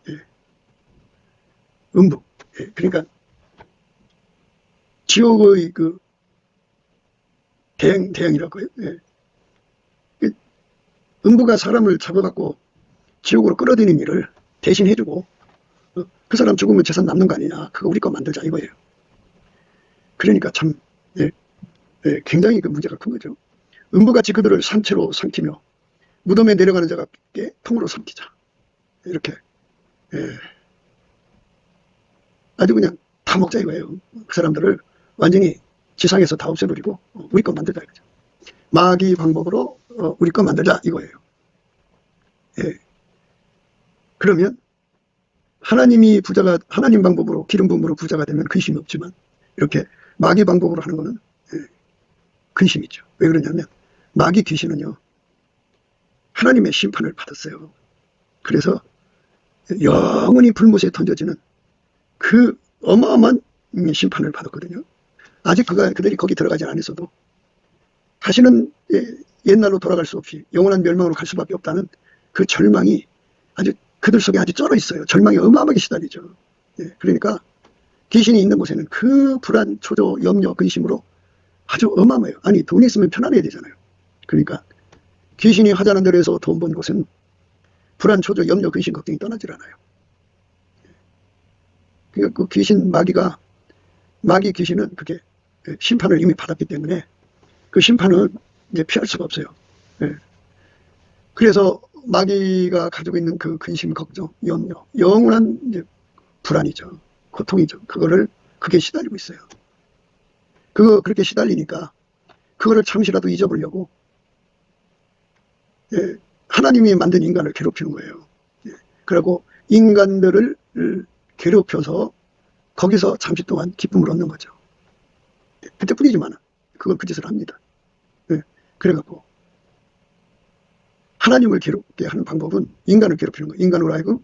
[SPEAKER 2] 예. 음부. 예, 그러니까 지옥의 그 대형이라고 해요. 예. 음부가 사람을 잡아갖고 지옥으로 끌어들이는 일을 대신 해주고 그 사람 죽으면 재산 남는 거 아니냐. 그거 우리 거 만들자 이거예요. 그러니까 참 예, 예, 굉장히 그 문제가 큰 거죠. 음부같이 그들을 산채로 삼키며 무덤에 내려가는 자가께 통으로 삼키자. 이렇게 예, 아주 그냥 다 먹자 이거예요. 그 사람들을 완전히 지상에서 다 없애버리고 우리 거 만들자 이거죠. 마귀 방법으로 우리 거 만들자 이거예요. 예. 그러면 하나님이 부자가 하나님 방법으로 기름 부음으로 부자가 되면 근심이 없지만 이렇게 마귀 방법으로 하는 거는 예, 근심이 있죠. 왜 그러냐면 마귀 귀신은요 하나님의 심판을 받았어요. 그래서 영원히 불못에 던져지는 그 어마어마한 심판을 받았거든요. 아직 그들이 거기 들어가지 않았어도 다시는 옛날로 돌아갈 수 없이 영원한 멸망으로 갈 수밖에 없다는 그 절망이 아주 그들 속에 아주 쩔어 있어요. 절망이 어마어마하게 시달리죠. 예, 그러니까 귀신이 있는 곳에는 그 불안, 초조, 염려, 근심으로 아주 어마어마해요. 아니 돈이 있으면 편안해야 되잖아요. 그러니까 귀신이 하자는 대로 해서 돈 번 곳은 불안, 초조, 염려, 근심, 걱정이 떠나질 않아요. 그러니까 그 귀신 마귀 귀신은 그게 심판을 이미 받았기 때문에 그 심판은 이제 피할 수가 없어요. 예. 그래서 마귀가 가지고 있는 그 근심, 걱정, 염려, 영원한 이제 불안이죠. 고통이죠. 그게 시달리고 있어요. 그렇게 시달리니까 그거를 잠시라도 잊어보려고 예, 하나님이 만든 인간을 괴롭히는 거예요. 예. 그리고 인간들을 괴롭혀서 거기서 잠시 동안 기쁨을 얻는 거죠. 예. 그때뿐이지만 그걸 그 짓을 합니다. 예. 그래갖고 하나님을 괴롭게 하는 방법은 인간을 괴롭히는 거예요. 인간으로 하여금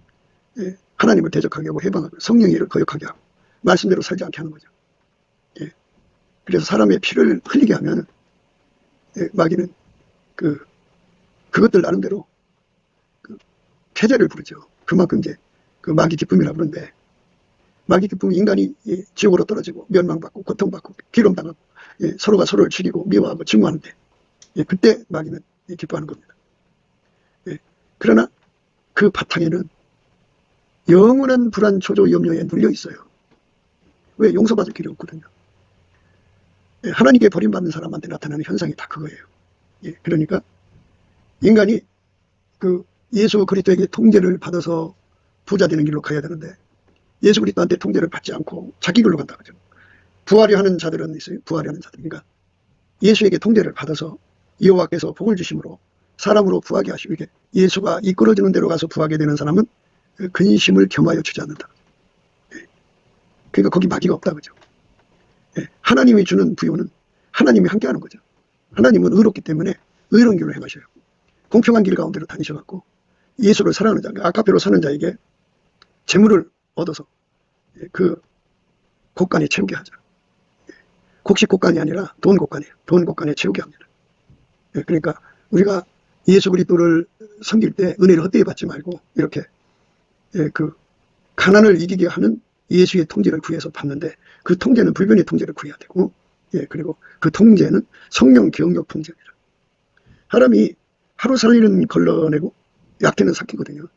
[SPEAKER 2] 예. 하나님을 대적하게 하고 해방하고 성령의 일을 거역하게 하고 말씀대로 살지 않게 하는 거죠. 예. 그래서 사람의 피를 흘리게 하면 예. 마귀는 그것들 나름대로 패제를 부르죠. 그만큼 이제 그 마귀 기쁨이라고 그러는데, 마귀 기쁨은 인간이 지옥으로 떨어지고 멸망받고 고통받고 기름당하고 서로가 서로를 죽이고 미워하고 증오하는데 그때 마귀는 기뻐하는 겁니다. 그러나 그 바탕에는 영원한 불안, 초조, 염려에 눌려 있어요. 왜? 용서받을 길이 없거든요. 하나님께 버림받는 사람한테 나타나는 현상이 다 그거예요. 그러니까 인간이 그 예수 그리스도에게 통제를 받아서 부자 되는 길로 가야 되는데 예수 그리스도한테 통제를 받지 않고 자기 길로 간다 그죠. 부하려 하는 자들은 있어요. 부하려 하는 자들. 그러니까 예수에게 통제를 받아서 여호와께서 복을 주심으로 사람으로 부하게 하시고, 이게 예수가 이끌어주는 대로 가서 부하게 되는 사람은 근심을 겸하여 주지 않는다. 그러니까 거기 마귀가 없다 그죠. 하나님이 주는 부요는 하나님이 함께하는 거죠. 하나님은 의롭기 때문에 의로운 길로 행하셔요. 공평한 길 가운데로 다니셔갖고 예수를 사랑하는 자, 아카페로 사는 자에게 재물을 얻어서 그 곳간에 채우게 하죠. 곡식 곳간이 아니라 돈 곳간이에요. 돈 곳간에 채우게 합니다. 그러니까 우리가 예수 그리스도를 섬길 때 은혜를 헛되이 받지 말고 이렇게 그 가난을 이기게 하는 예수의 통제를 구해서 받는데, 그 통제는 불변의 통제를 구해야 되고, 그리고 그 통제는 성령 기억력 통제입니다. 사람이 하루 살이는 걸러내고 약대는 삭히거든요.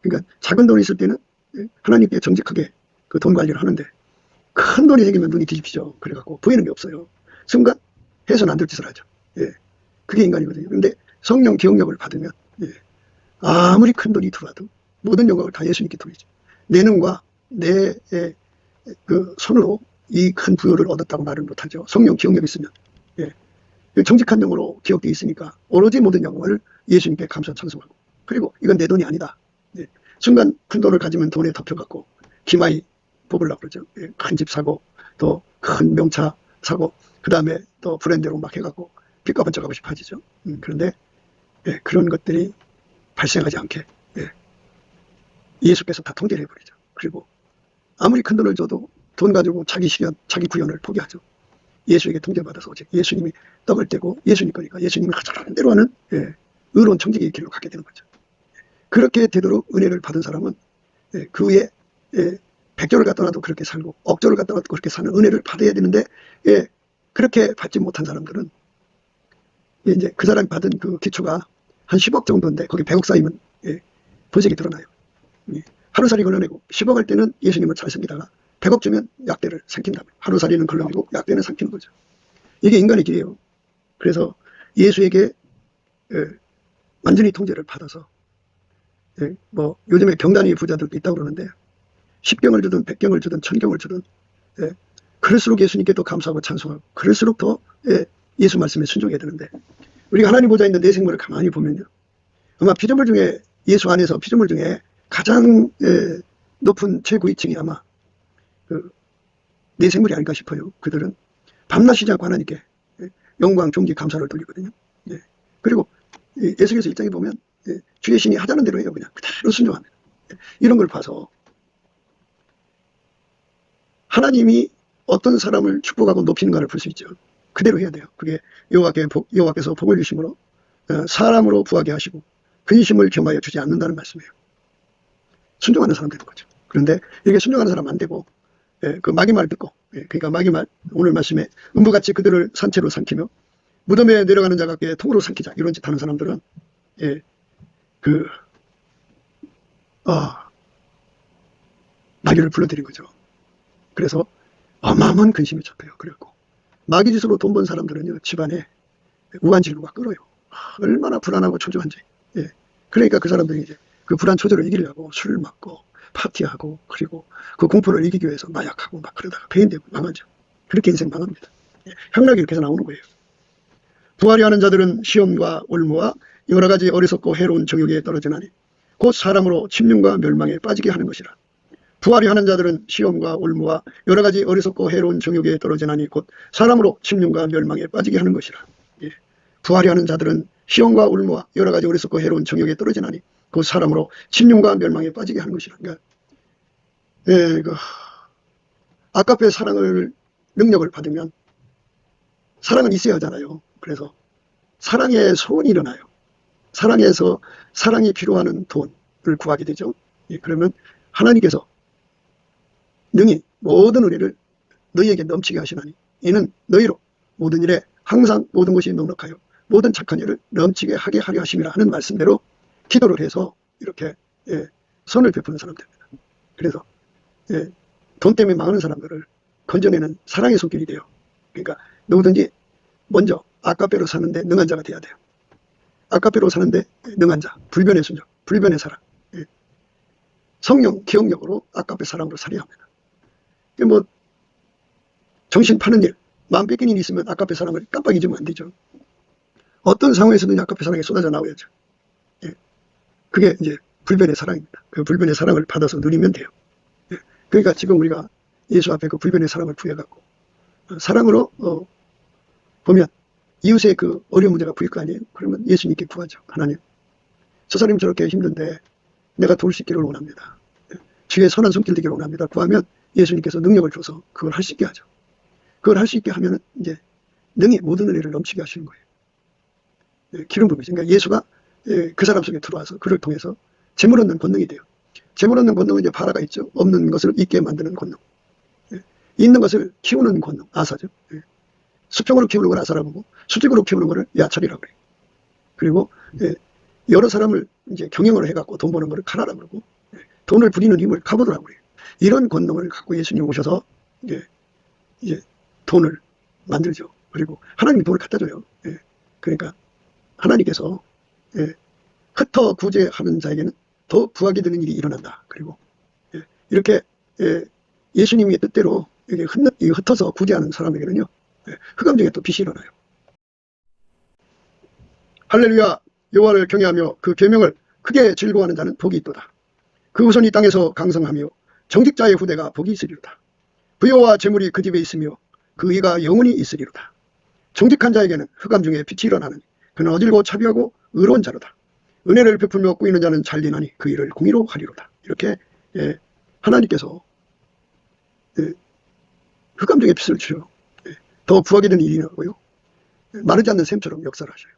[SPEAKER 2] 그러니까 작은 돈이 있을 때는 하나님께 정직하게 그 돈 관리를 하는데 큰 돈이 생기면 눈이 뒤집히죠. 그래갖고 보이는 게 없어요. 순간 해서는 안 될 짓을 하죠. 그게 인간이거든요. 그런데 성령 기억력을 받으면 아무리 큰 돈이 들어와도 모든 영광을 다 예수님께 돌리죠. 내 눈과 내 그 손으로 이 큰 부여를 얻었다고 말을 못하죠. 성령 기억력이 있으면. 정직한 영으로 기억되어 있으니까 오로지 모든 영광을 예수님께 감사 찬송하고, 그리고 이건 내 돈이 아니다. 순간 큰 돈을 가지면 돈에 덮여갖고 기마이 뽑으려고 그러죠. 큰 집 사고 또 큰 명차 사고 그 다음에 또 브랜드로 막 해갖고 빛과 번쩍하고 싶어지죠. 그런데 그런 것들이 발생하지 않게 예수께서 다 통제를 해버리죠. 그리고 아무리 큰 돈을 줘도 돈 가지고 자기 실현, 자기 구현을 포기하죠. 예수에게 통제받아서 오직 예수님이 떡을 떼고 예수님 거니까 예수님이 하자는 대로 하는 의로운 청지기의 길로 가게 되는 거죠. 그렇게 되도록 은혜를 받은 사람은 그 위에 100조를 갖다 놔도 그렇게 살고 억조를 갖다 놔도 그렇게 사는 은혜를 받아야 되는데, 그렇게 받지 못한 사람들은 이제 그 사람이 받은 그 기초가 한 10억 정도인데 거기 100억 쌓이면 본색이 드러나요. 하루살이 걸러내고 10억 할 때는 예수님을 잘 섬기다가 100억 주면 약대를 삼킨다면 하루살이는 걸러내고 약대는 삼키는 거죠. 이게 인간의 길이에요. 그래서 예수에게 완전히 통제를 받아서 뭐 요즘에 경단위 부자들도 있다고 그러는데 10경을 주든 100경을 주든 1000경을 주든 그럴수록 예수님께 더 감사하고 찬송하고 그럴수록 더 예수 말씀에 순종해야 되는데, 우리가 하나님 보좌에 있는 내 생물을 가만히 보면요, 아마 피조물 중에 예수 안에서 피조물 중에 가장 높은 최고위층이 아마 내 생물이 아닐까 싶어요. 그들은 밤낮 쉬지 않고 하나님께 영광, 존귀, 감사를 돌리거든요. 그리고 예수께서 1장에 보면 주의 신이 하자는 대로 해요. 그냥 그대로 순종합니다. 이런 걸 봐서 하나님이 어떤 사람을 축복하고 높이는가를 볼 수 있죠. 그대로 해야 돼요. 그게 여호와께서 복을 주심으로 사람으로 부하게 하시고 근심을 겸하여 주지 않는다는 말씀이에요. 순종하는 사람 되는 거죠. 그런데 이렇게 순종하는 사람 안 되고 그 마귀 말 듣고, 그러니까 마귀 말, 오늘 말씀에 음부같이 그들을 산채로 삼키며 무덤에 내려가는 자가 통으로 삼키자 이런 짓 하는 사람들은 마귀를 불러들인 거죠. 그래서 어마어마한 근심이 접해요. 그래갖고 마귀 짓으로 돈 번 사람들은요, 집안에 우환질로가 끓어요. 얼마나 불안하고 초조한지. 그러니까 그 사람들이 이제 그 불안 초조를 이기려고 술을 먹고 파티하고, 그리고 그 공포를 이기기 위해서 마약하고 막 그러다가 배인되고 망하죠. 그렇게 인생 망합니다. 향락이 이렇게 해서 나오는 거예요. 부하려 하는 자들은 시험과 올무와 여러 가지 어리석고 해로운 정욕에 떨어지나니 곧 사람으로 침륜과 멸망에 빠지게 하는 것이라. 부활이 하는 자들은 시험과 올무와 여러 가지 어리석고 해로운 정욕에 떨어지나니 곧 사람으로 침륜과 멸망에 빠지게 하는 것이라. 예. 부활이 하는 자들은 시험과 올무와 여러 가지 어리석고 해로운 정욕에 떨어지나니 곧 사람으로 침륜과 멸망에 빠지게 하는 것이라. 그러니까 아까페 사랑을 능력을 받으면 사랑은 있어야 하잖아요. 그래서 사랑의 소원이 일어나요. 사랑에서 사랑이 필요하는 돈을 구하게 되죠. 예, 그러면 하나님께서 능히 모든 은혜를 너희에게 넘치게 하시나니 이는 너희로 모든 일에 항상 모든 것이 넉넉하여 모든 착한 일을 넘치게 하게 하려 하심이라 하는 말씀대로 기도를 해서 이렇게 선을 베푸는 사람들입니다. 그래서 돈 때문에 망하는 사람들을 건져내는 사랑의 손길이 돼요. 그러니까 누구든지 먼저 아까페로 사는데 능한 자가 돼야 돼요. 아까페로 사는데 능한 자, 불변의 순종, 불변의 사랑, 성령 기억력으로 아까페 사랑으로 살아야 합니다. 뭐 정신 파는 일, 마음 뺏긴 일이 있으면 아까페 사랑을 깜빡 잊으면 안 되죠. 어떤 상황에서든 아까페 사랑이 쏟아져 나와야죠. 그게 이제 불변의 사랑입니다. 그 불변의 사랑을 받아서 누리면 돼요. 그러니까 지금 우리가 예수 앞에 그 불변의 사랑을 구해갖고 사랑으로 보면 이웃의 그 어려운 문제가 보일 거 아니에요. 그러면 예수님께 구하죠. 하나님, 저 사람이 저렇게 힘든데 내가 도울 수 있기를 원합니다. 주의 선한 손길 되기를 원합니다. 구하면 예수님께서 능력을 줘서 그걸 할 수 있게 하죠. 그걸 할 수 있게 하면 이제 능히 모든 은혜를 넘치게 하시는 거예요. 기름 부음이죠. 그러니까 예수가 그 사람 속에 들어와서 그를 통해서 재물 얻는 권능이 돼요. 재물 얻는 권능은 이제 바라가 있죠. 없는 것을 있게 만드는 권능. 있는 것을 키우는 권능, 아사죠. 수평으로 키우는 걸 아사라고 하고 수직으로 키우는 거를 야찰이라고 그래요. 그리고 여러 사람을 이제 경영을 해갖고 돈 버는 거를 카라라고 그러고 돈을 부리는 힘을 카보드라고 그래요. 이런 권능을 갖고 예수님 오셔서 이제 돈을 만들죠. 그리고 하나님이 돈을 갖다 줘요. 그러니까 하나님께서 흩어 구제하는 자에게는 더 부하게 되는 일이 일어난다. 그리고 이렇게 예수님의 뜻대로 이게 흩어서 구제하는 사람에게는요, 흑암 중에 또 빛이 일어나요. 할렐루야. 여호와를 경외하며 그 계명을 크게 즐거워하는 자는 복이 있도다. 그 후손이 땅에서 강성하며 정직자의 후대가 복이 있으리로다. 부여와 재물이 그 집에 있으며 그 의가 영원히 있으리로다. 정직한 자에게는 흑암 중에 빛이 일어나느니 그는 어질고 차비하고 의로운 자로다. 은혜를 베풀며 꾸이는 자는 잘리나니 그 일을 공의로 하리로다. 이렇게 하나님께서 흑암 중에 빛을 주셔 더 부하게 되는 일이 나고요. 마르지 않는 샘처럼 역사를 하셔요.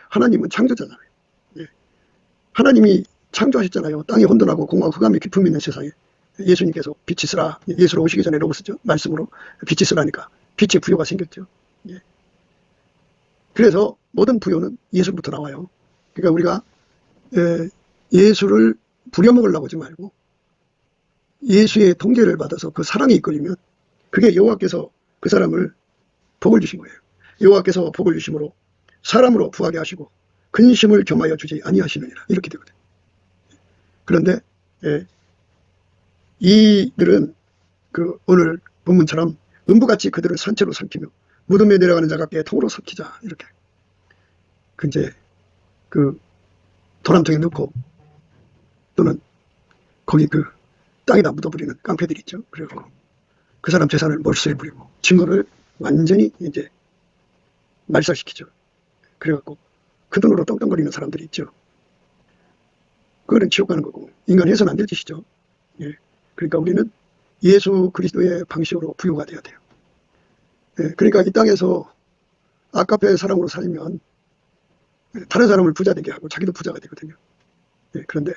[SPEAKER 2] 하나님은 창조자잖아요. 하나님이 창조하셨잖아요. 땅이 혼돈하고 공허하고 흑암이 깊음 있는 세상에 예수님께서 빛이 쓰라. 예수로 오시기 전에 로고스죠. 말씀으로 빛이 쓰라니까 빛의 부여가 생겼죠. 그래서 모든 부여는 예수로부터 나와요. 그러니까 우리가 예수를 부려먹으려고 하지 말고 예수의 통제를 받아서 그 사랑에 이끌리면 그게 여호와께서 그 사람을 복을 주신 거예요. 여호와께서 복을 주심으로 사람으로 부하게 하시고 근심을 겸하여 주지 아니하시느니라. 이렇게 되거든요. 그런데 이들은 그 오늘 본문처럼 음부같이 그들을 산채로 삼키며 무덤에 내려가는 자 같게 통으로 삼키자. 이렇게 이제 그 도람통에 넣고 또는 거기 그 땅에다 묻어버리는 깡패들이 있죠. 그리고 그 사람 재산을 몰수해 버리고 증거를 완전히 이제 말살시키죠. 그래갖고 그 돈으로 떵떵거리는 사람들이 있죠. 그거는 지옥 가는 거고 인간 해서는 안 될 짓이죠. 그러니까 우리는 예수 그리스도의 방식으로 부유가 돼야 돼요. 그러니까 이 땅에서 아까페 사랑으로 살면 다른 사람을 부자 되게 하고 자기도 부자가 되거든요. 그런데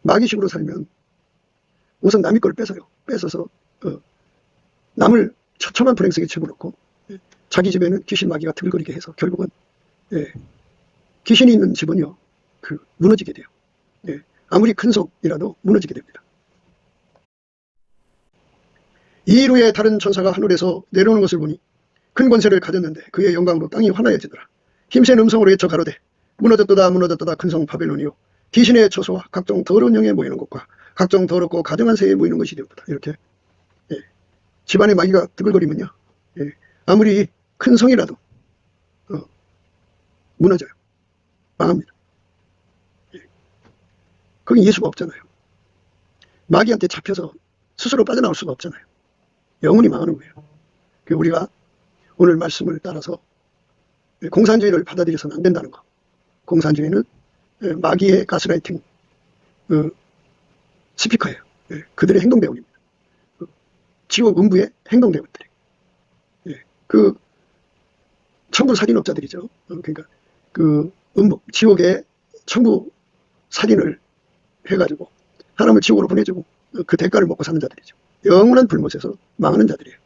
[SPEAKER 2] 마귀식으로 살면 우선 남의 걸 뺏어요. 뺏어서 남을 처참한 불행성에 집어넣고 자기 집에는 귀신 마귀가 들거리게 해서 결국은 귀신이 있는 집은요 무너지게 돼요. 아무리 큰 속이라도 무너지게 됩니다. 이일 후에 다른 천사가 하늘에서 내려오는 것을 보니 큰 권세를 가졌는데 그의 영광으로 땅이 환하여지더라. 힘센 음성으로 외쳐 가로되 무너졌도다 무너졌도다 큰 성 바벨론이요 귀신의 처소와 각종 더러운 영에 모이는 것과 각종 더럽고 가증한 새에 모이는 것이 되었다. 이렇게 집안에 마귀가 드글거리면요 아무리 큰 성이라도 무너져요. 망합니다. 거기 예수가 없잖아요. 마귀한테 잡혀서 스스로 빠져나올 수가 없잖아요. 영원히 망하는 거예요. 우리가 오늘 말씀을 따라서 공산주의를 받아들여서는 안 된다는 거. 공산주의는 마귀의 가스라이팅 스피커예요. 그들의 행동대원입니다. 지옥 음부의 행동대원들이에요. 천부 살인업자들이죠. 그러니까 지옥의 천부 살인을 해가지고 사람을 지옥으로 보내주고 그 대가를 먹고 사는 자들이죠. 영원한 불못에서 망하는 자들이에요.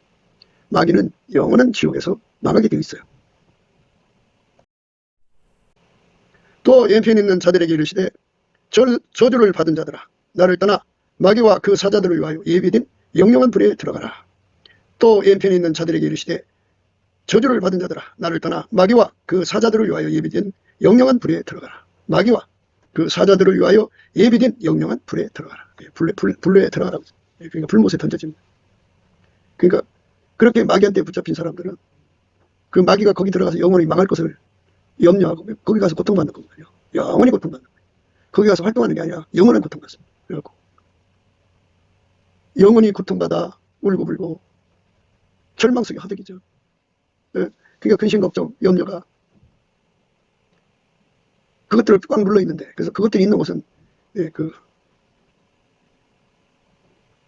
[SPEAKER 2] 마귀는 영원한 지옥에서 망하게 되어 있어요. 또 연편 있는 자들에게 이르시되 저주를 받은 자들아 나를 떠나 마귀와 그 사자들을 위하여 예비된 영영한 불에 들어가라. 또 연편 있는 자들에게 이르시되 저주를 받은 자들아 나를 떠나 마귀와 그 사자들을 위하여 예비된 영영한 불에 들어가라. 마귀와 그 사자들을 위하여 예비된 영영한 불에 들어가라. 불에 들어가라고. 그러니까 불못에 던져집니다. 그러니까 그렇게 마귀한테 붙잡힌 사람들은 그 마귀가 거기 들어가서 영원히 망할 것을 염려하고 거기 가서 고통받는 거거든요. 영원히 고통받는 거예요. 거기 가서 활동하는 게 아니라 영원한 고통받습니다. 그래갖고 영원히 고통받아 울고불고 절망 속에 허덕이죠. 그러니까 근심 걱정 염려가 그것들을 꽉 눌러 있는데, 그래서 그것들이 있는 곳은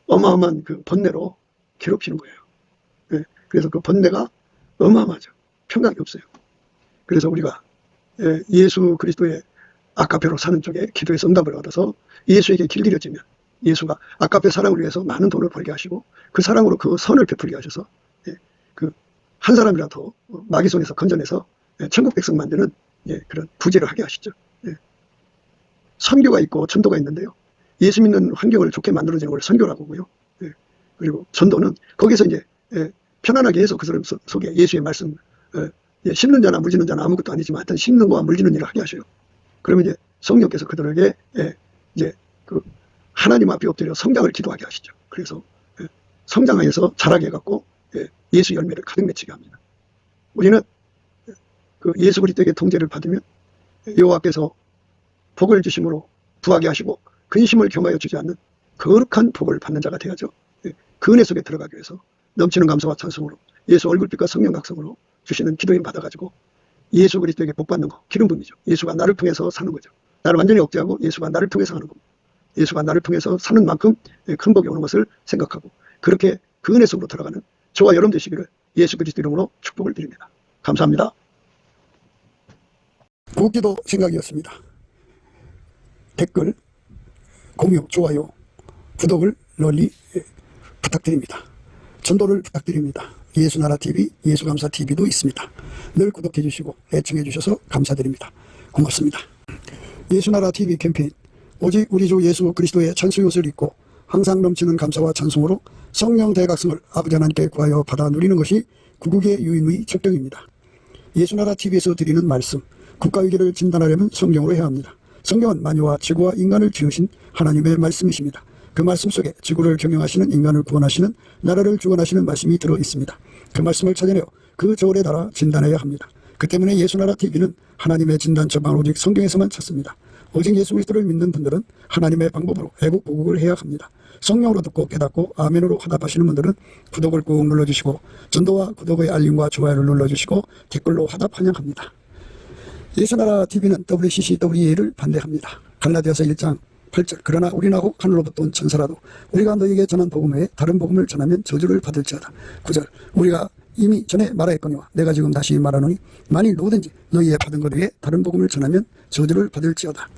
[SPEAKER 2] 어마어마한 번뇌로 괴롭히는 거예요. 그래서 그 번뇌가 어마어마하죠. 평강이 없어요. 그래서 우리가 예수 그리스도의 아카페로 사는 쪽에 기도에서 응답을 얻어서 예수에게 길들여지면 예수가 아카페 사랑을 위해서 많은 돈을 벌게 하시고 그 사랑으로 그 선을 베풀게 하셔서 한 사람이라도 마귀 손에서 건져내서 천국 백성 만드는 그런 부재를 하게 하시죠. 선교가 있고 전도가 있는데요. 예수 믿는 환경을 좋게 만들어지는 걸 선교라고 하고요. 그리고 전도는 거기서 이제 편안하게 해서 그 사람 속에 예수의 말씀, 심는 자나 물지는 자는 아무것도 아니지만 하여튼 심는 거와 물지는 일을 하게 하셔요. 그러면 이제 성령께서 그들에게 이제 하나님 앞에 엎드려 성장을 기도하게 하시죠. 그래서 성장하여서 자라게 해갖고 예수 열매를 가득 맺히게 합니다. 우리는 예수 그리스도에게 통제를 받으면 여호와께서 복을 주심으로 부하게 하시고 근심을 경하여 주지 않는 거룩한 복을 받는 자가 되어야죠. 그 은혜 속에 들어가기 위해서 넘치는 감사와 찬송으로 예수 얼굴빛과 성령 각성으로 주시는 기도인 받아가지고 예수 그리스도에게 복 받는 거, 기름 부음이죠. 예수가 나를 통해서 사는 거죠. 나를 완전히 억제하고 예수가 나를 통해서 하는 겁니다. 예수가 나를 통해서 사는 만큼 큰 복이 오는 것을 생각하고 그렇게 그 은혜 속으로 들어가는 저와 여러분 되시기를 예수 그리스도 이름으로 축복을 드립니다. 감사합니다.
[SPEAKER 1] 국기도 생각이었습니다. 댓글, 공유, 좋아요, 구독을 널리 부탁드립니다. 전도를 부탁드립니다. 예수나라TV, 예수감사TV도 있습니다. 늘 구독해 주시고 애청해 주셔서 감사드립니다. 고맙습니다. 예수나라TV 캠페인 오직 우리 주 예수 그리스도의 찬수옷을 입고 항상 넘치는 감사와 찬송으로 성령 대각성을 아버지 하나님께 구하여 받아 누리는 것이 구국의 유인의 척령입니다. 예수나라TV에서 드리는 말씀, 국가위기를 진단하려면 성경으로 해야 합니다. 성경은 만유와 지구와 인간을 지으신 하나님의 말씀이십니다. 그 말씀 속에 지구를 경영하시는 인간을 구원하시는 나라를 주관하시는 말씀이 들어있습니다. 그 말씀을 찾아내어 그 저울에 달아 진단해야 합니다. 그 때문에 예수나라TV는 하나님의 진단 처방을 오직 성경에서만 찾습니다. 오직 예수 그리스도를 믿는 분들은 하나님의 방법으로 애국 보국을 해야 합니다. 성령으로 듣고 깨닫고 아멘으로 화답하시는 분들은 구독을 꾹 눌러주시고 전도와 구독의 알림과 좋아요를 눌러주시고 댓글로 화답 환영합니다. 예수나라TV는 WCCWA를 반대합니다. 갈라디아서 1장 8절 그러나 우리나 혹 하늘로부터 온 천사라도 우리가 너희에게 전한 복음 외에 다른 복음을 전하면 저주를 받을지어다. 9절 우리가 이미 전에 말하였거니와 내가 지금 다시 말하노니 만일 누구든지 너희의 받은 것 외에 다른 복음을 전하면 저주를 받을지어다.